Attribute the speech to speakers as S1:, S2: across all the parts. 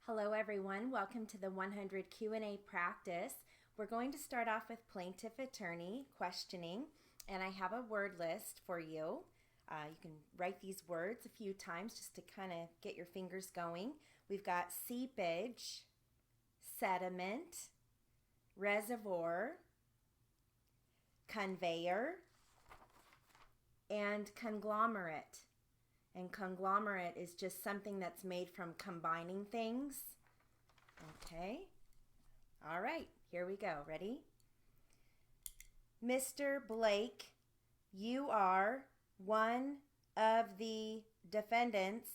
S1: Hello everyone, welcome to the 100 Q&A practice. We're going to start off with plaintiff attorney questioning, and I have a word list for you. You can write these words a few times just to kind of get your fingers going. We've got seepage, sediment, reservoir, conveyor, and conglomerate. And conglomerate is just something that's made from combining things. Okay. All right, here we go. Ready? Mr. Blake, you are one of the defendants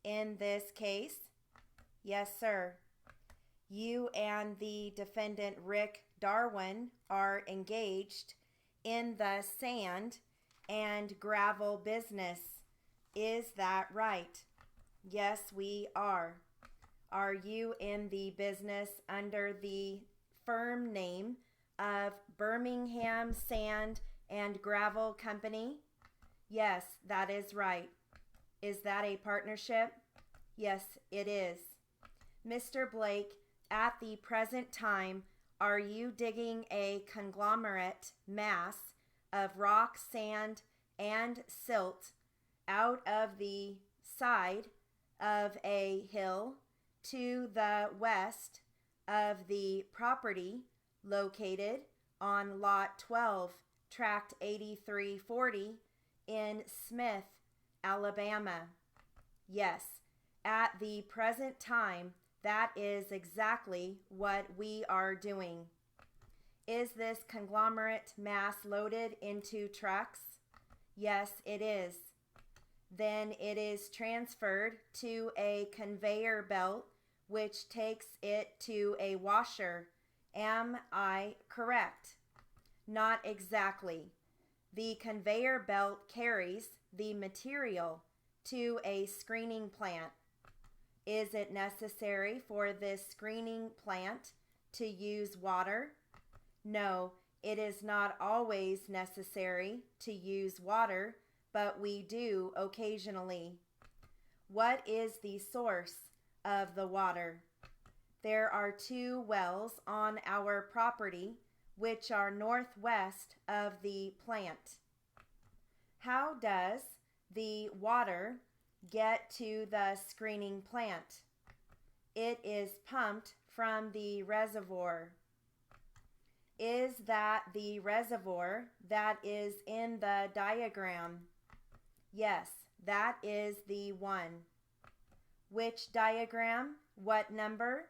S1: in this case. Yes, sir. You and the defendant Rick Darwin are engaged in the sand and gravel business. Is that right? Yes, we are. Are you in the business under the firm name of Birmingham Sand and Gravel Company? Yes, that is right. Is that a partnership? Yes, it is. Mr. Blake, at the present time, are you digging a conglomerate mass of rock, sand, and silt out of the side of a hill to the west of the property located on Lot 12, Tract 8340 in Smith, Alabama? Yes, at the present time, that is exactly what we are doing. Is this conglomerate mass loaded into trucks? Yes, it is. Then it is transferred to a conveyor belt, which takes it to a washer. Am I correct? Not exactly. The conveyor belt carries the material to a screening plant. Is it necessary for this screening plant to use water? No, it is not always necessary to use water, but we do occasionally. What is the source of the water? There are 2 wells on our property which are northwest of the plant. How does the water get to the screening plant? It is pumped from the reservoir. Is that the reservoir that is in the diagram? Yes, that is the one. Which diagram? What number?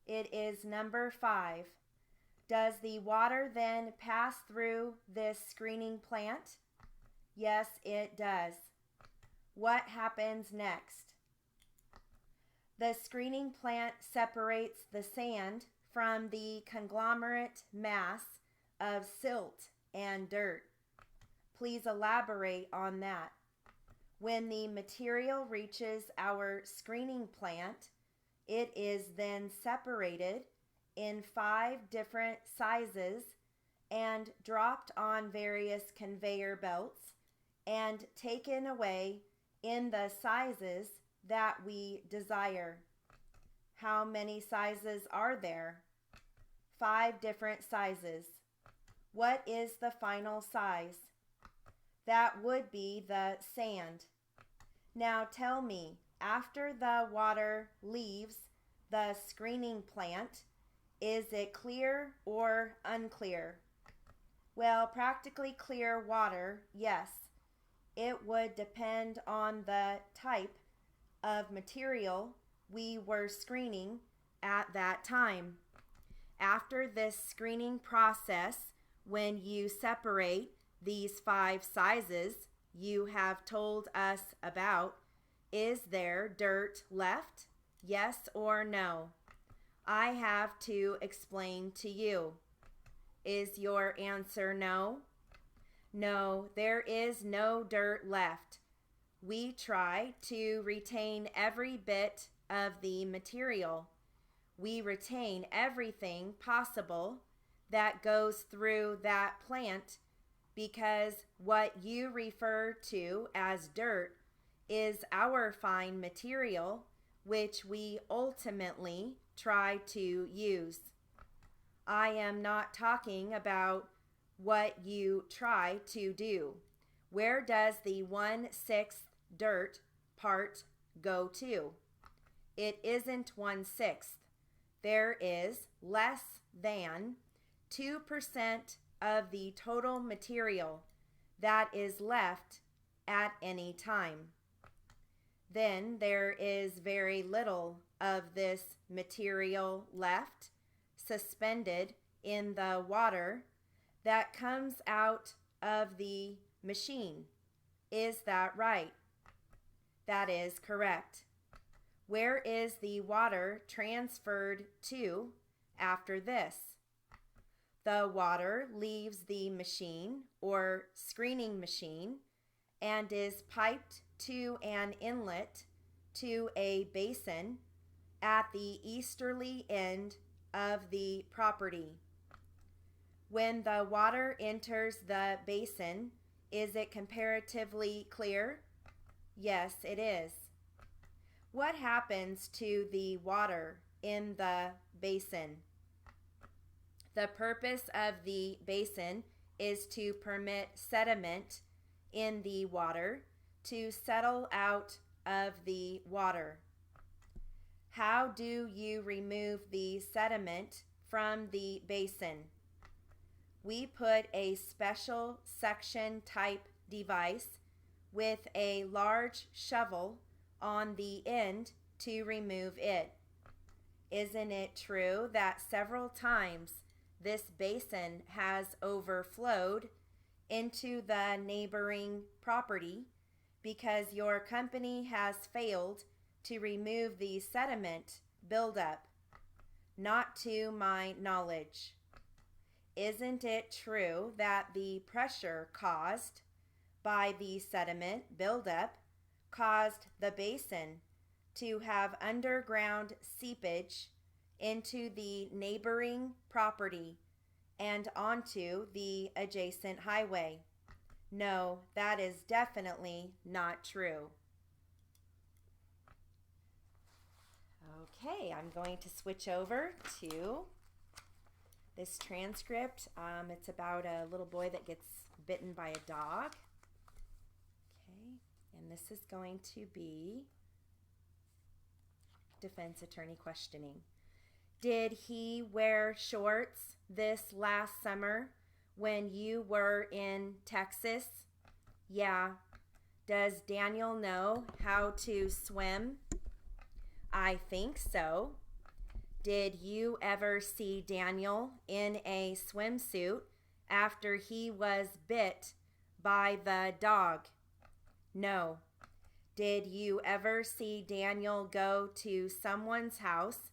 S1: It is number 5. Does the water then pass through this screening plant? Yes, it does. What happens next? The screening plant separates the sand from the conglomerate mass of silt and dirt. Please elaborate on that. When the material reaches our screening plant, it is then separated in 5 different sizes and dropped on various conveyor belts and taken away in the sizes that we desire. How many sizes are there? 5 different sizes. What is the final size? That would be the sand. Now tell me, after the water leaves the screening plant, is it clear or unclear? Well, practically clear water, yes. It would depend on the type of material we were screening at that time. After this screening process, when you separate these 5 sizes you have told us about, is there dirt left? Yes or no? I have to explain to you. Is your answer no? No, there is no dirt left. We try to retain every bit of the material. We retain everything possible that goes through that plant because what you refer to as dirt is our fine material which we ultimately try to use. I am not talking about what you try to do. Where does the 1/6 dirt part go to? It isn't 1/6. There is less than 2% of the total material that is left at any time. Then there is very little of this material left suspended in the water that comes out of the machine. Is that right? That is correct. Where is the water transferred to after this? The water leaves the machine or screening machine and is piped to an inlet to a basin at the easterly end of the property. When the water enters the basin, is it comparatively clear? Yes, it is. What happens to the water in the basin? The purpose of the basin is to permit sediment in the water to settle out of the water. How do you remove the sediment from the basin? We put a special suction type device with a large shovel on the end to remove it. Isn't it true that several times this basin has overflowed into the neighboring property because your company has failed to remove the sediment buildup? Not to my knowledge. Isn't it true that the pressure caused by the sediment buildup caused the basin to have underground seepage into the neighboring property and onto the adjacent highway? No, that is definitely not true. Okay, I'm going to switch over to this transcript. It's about a little boy that gets bitten by a dog. Okay, and this is going to be defense attorney questioning. Did he wear shorts this last summer when you were in Texas? Yeah. Does Daniel know how to swim? I think so. Did you ever see Daniel in a swimsuit after he was bit by the dog? No. Did you ever see Daniel go to someone's house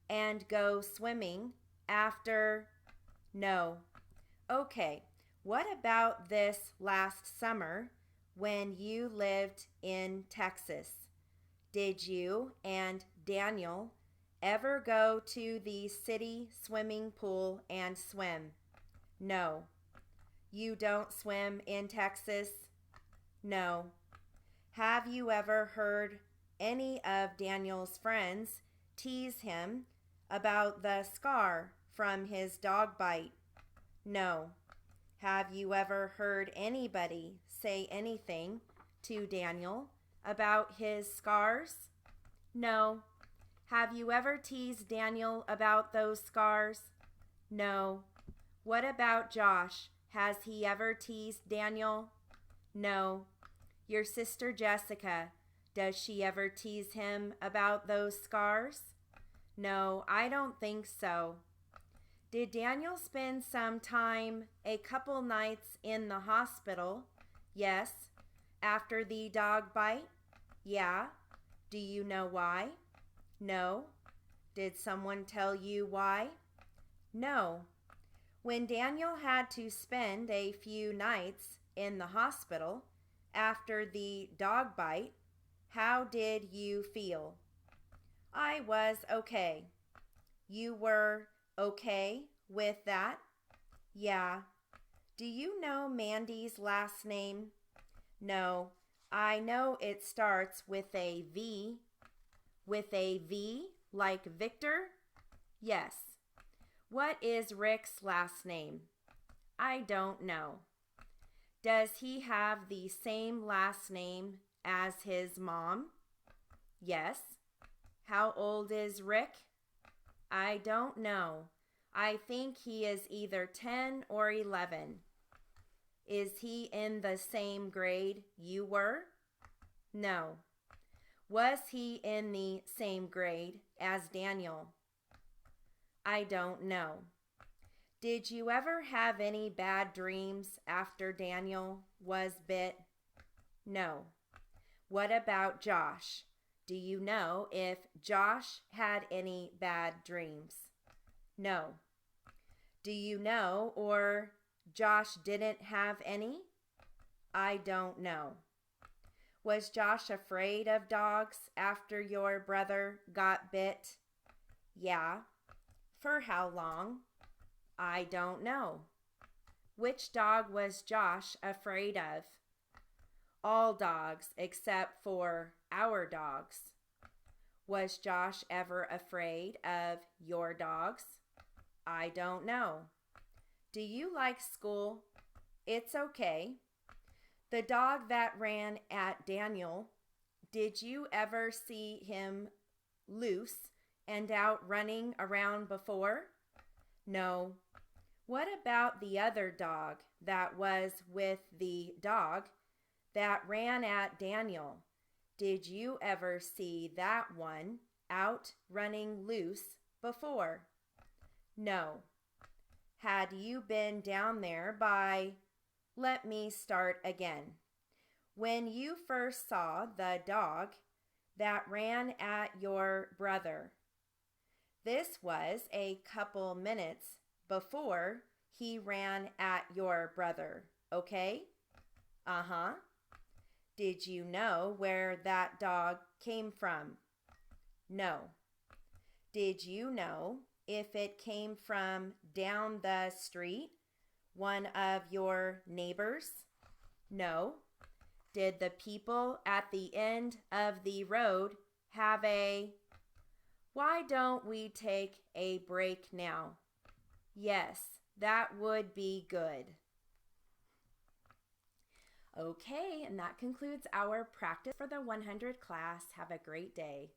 S1: and go swimming after? No. Okay, what about this last summer when you lived in Texas? Did you and Daniel ever go to the city swimming pool and swim? No. You don't swim in Texas? No. Have you ever heard any of Daniel's friends tease him about the scar from his dog bite? No. Have you ever heard anybody say anything to Daniel about his scars? No. Have you ever teased Daniel about those scars? No. What about Josh? Has he ever teased Daniel? No. Your sister Jessica, does she ever tease him about those scars? No, I don't think so. Did Daniel spend some time, a couple nights, in the hospital? Yes. After the dog bite? Yeah. Do you know why? No. Did someone tell you why? No. When Daniel had to spend a few nights in the hospital after the dog bite, how did you feel? I was okay. You were okay with that? Yeah. Do you know Mandy's last name? No. I know it starts with a V. with a V like Victor? Yes. What is Rick's last name? I don't know. Does he have the same last name as his mom? Yes. How old is Rick? I don't know. I think he is either 10 or 11. Is he in the same grade you were? No. Was he in the same grade as Daniel? I don't know. Did you ever have any bad dreams after Daniel was bit? No. What about Josh? Do you know if Josh had any bad dreams? No. Do you know or Josh didn't have any? I don't know. Was Josh afraid of dogs after your brother got bit? Yeah. For how long? I don't know. Which dog was Josh afraid of? All dogs except for our dogs. Was Josh ever afraid of your dogs? I don't know. Do you like school? It's okay. The dog that ran at Daniel, did you ever see him loose and out running around before? No. What about the other dog that was with the dog that ran at Daniel? Did you ever see that one out running loose before? No. Had you been down there by... Let me start again. When you first saw the dog that ran at your brother, this was a couple minutes before he ran at your brother, okay? Uh-huh. Did you know where that dog came from? No. Did you know if it came from down the street, one of your neighbors? No. Did the people at the end of the road have a... Why don't we take a break now? Yes, that would be good. Okay, and that concludes our practice for the 100 class. Have a great day.